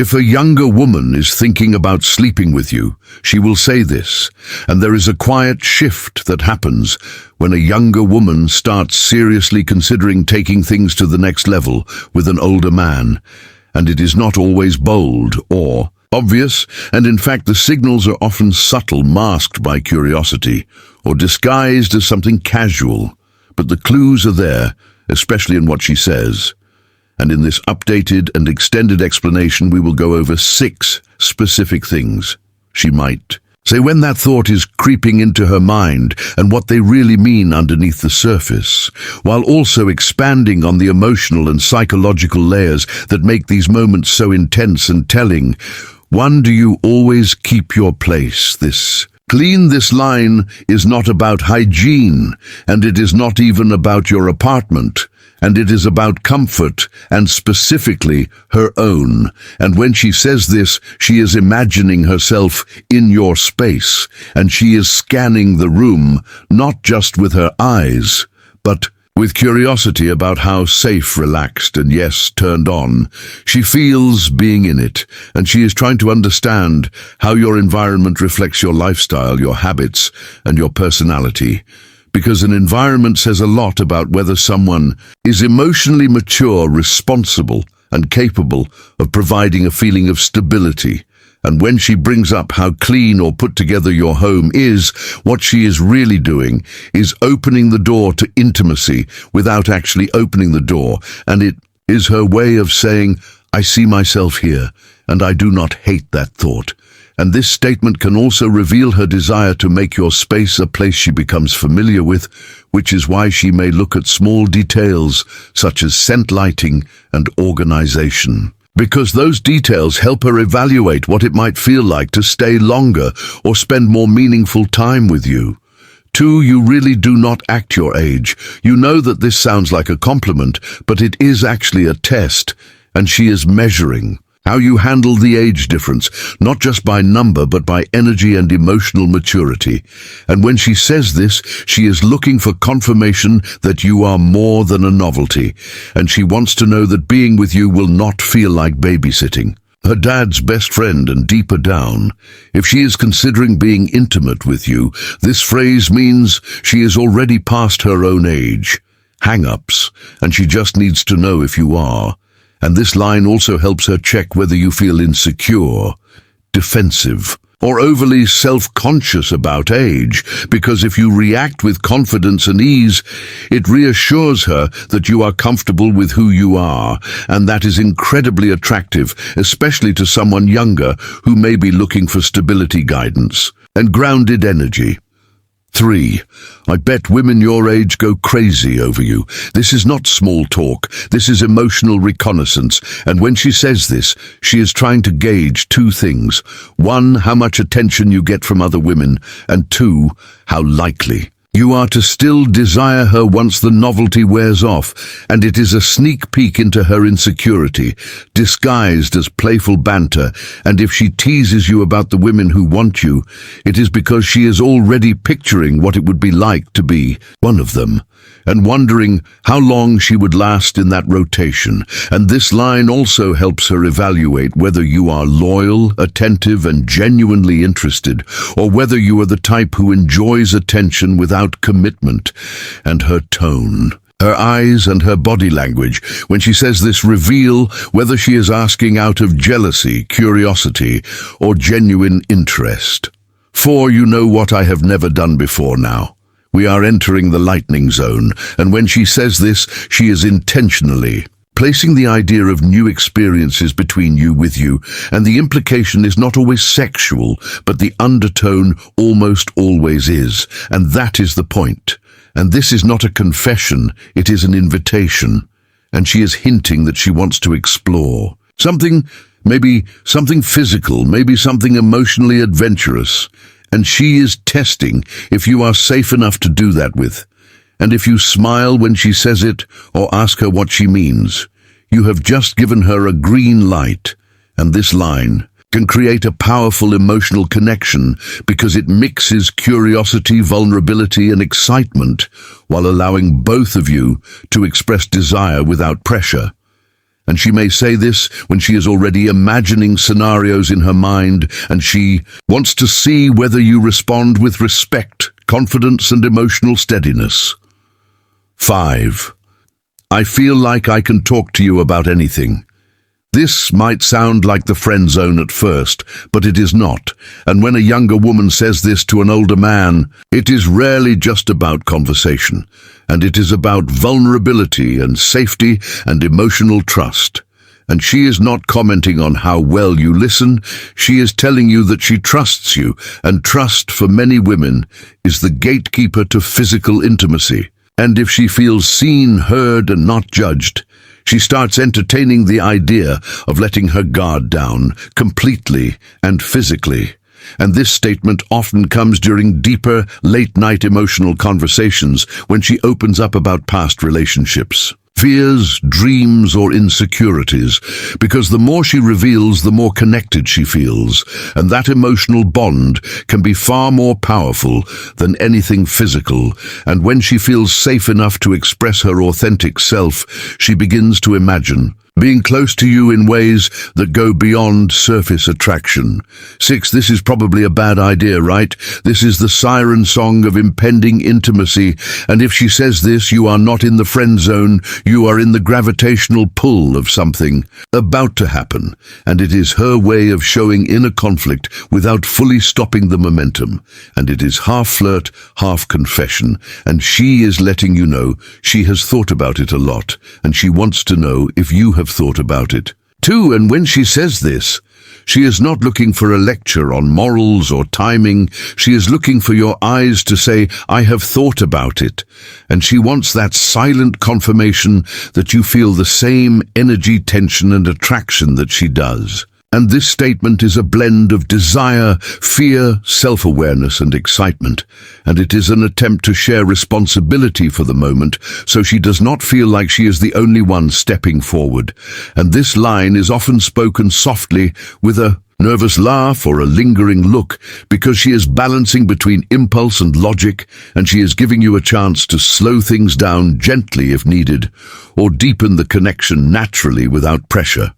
If a younger woman is thinking about sleeping with you, she will say this, and there is a quiet shift that happens when a younger woman starts seriously considering taking things to the next level with an older man. And it is not always bold or obvious, and in fact the signals are often subtle, masked by curiosity, or disguised as something casual. But the clues are there, especially in what she says. And in this updated and extended explanation, we will go over 6 specific things she might say when that thought is creeping into her mind and what they really mean underneath the surface, while also expanding on the emotional and psychological layers that make these moments so intense and telling. 1. Do you always keep your place? This line is not about hygiene, and it is not even about your apartment. And it is about comfort, and specifically her own. And when she says this, she is imagining herself in your space, and she is scanning the room, not just with her eyes, but with curiosity about how safe, relaxed, and yes, turned on she feels being in it. And she is trying to understand how your environment reflects your lifestyle, your habits, and your personality. Because an environment says a lot about whether someone is emotionally mature, responsible, and capable of providing a feeling of stability. And when she brings up how clean or put together your home is, what she is really doing is opening the door to intimacy without actually opening the door. And it is her way of saying, I see myself here, and I do not hate that thought. And this statement can also reveal her desire to make your space a place she becomes familiar with, which is why she may look at small details such as scent, lighting, and organization. Because those details help her evaluate what it might feel like to stay longer or spend more meaningful time with you. 2. You really do not act your age. You know that this sounds like a compliment, but it is actually a test, and she is measuring how you handle the age difference, not just by number, but by energy and emotional maturity. And when she says this, she is looking for confirmation that you are more than a novelty, and she wants to know that being with you will not feel like babysitting, her dad's best friend. And deeper down, if she is considering being intimate with you, this phrase means she is already past her own age, hang-ups, and she just needs to know if you are. And this line also helps her check whether you feel insecure, defensive, or overly self-conscious about age, because if you react with confidence and ease, it reassures her that you are comfortable with who you are, and that is incredibly attractive, especially to someone younger who may be looking for stability, guidance, and grounded energy. 3. I bet women your age go crazy over you. This is not small talk. This is emotional reconnaissance. And when she says this, she is trying to gauge 2 things. 1, how much attention you get from other women. And 2, how likely you are to still desire her once the novelty wears off. And it is a sneak peek into her insecurity, disguised as playful banter. And if she teases you about the women who want you, it is because she is already picturing what it would be like to be one of them, and wondering how long she would last in that rotation. And this line also helps her evaluate whether you are loyal, attentive, and genuinely interested, or whether you are the type who enjoys attention without commitment. And her tone, her eyes, and her body language, when she says this, reveal whether she is asking out of jealousy, curiosity, or genuine interest. 4. You know what I have never done before now. We are entering the lightning zone, and when she says this, she is intentionally placing the idea of new experiences between you, and the implication is not always sexual, but the undertone almost always is, and that is the point. And this is not a confession, it is an invitation, and she is hinting that she wants to explore something, maybe something physical, maybe something emotionally adventurous. And she is testing if you are safe enough to do that with. And if you smile when she says it or ask her what she means, you have just given her a green light. And this line can create a powerful emotional connection because it mixes curiosity, vulnerability, and excitement while allowing both of you to express desire without pressure. And she may say this when she is already imagining scenarios in her mind, and she wants to see whether you respond with respect, confidence, and emotional steadiness. 5. I feel like I can talk to you about anything. This might sound like the friend zone at first, but it is not. And when a younger woman says this to an older man, it is rarely just about conversation, and it is about vulnerability and safety and emotional trust. And she is not commenting on how well you listen, she is telling you that she trusts you, and trust for many women is the gatekeeper to physical intimacy. And if she feels seen, heard, and not judged, she starts entertaining the idea of letting her guard down completely and physically. And this statement often comes during deeper, late-night emotional conversations when she opens up about past relationships, fears, dreams, or insecurities, because the more she reveals, the more connected she feels, and that emotional bond can be far more powerful than anything physical. And when she feels safe enough to express her authentic self, she begins to imagine being close to you in ways that go beyond surface attraction. 6. This is probably a bad idea, right? This is the siren song of impending intimacy, and if she says this, you are not in the friend zone, you are in the gravitational pull of something about to happen, and it is her way of showing inner conflict without fully stopping the momentum. And it is half flirt, half confession, and she is letting you know she has thought about it a lot, and she wants to know if you have thought about it. 2. And when she says this, she is not looking for a lecture on morals or timing. She is looking for your eyes to say, I have thought about it. And she wants that silent confirmation that you feel the same energy, tension, and attraction that she does. And this statement is a blend of desire, fear, self-awareness, and excitement. And it is an attempt to share responsibility for the moment, so she does not feel like she is the only one stepping forward. And this line is often spoken softly with a nervous laugh or a lingering look, because she is balancing between impulse and logic, and she is giving you a chance to slow things down gently if needed, or deepen the connection naturally without pressure.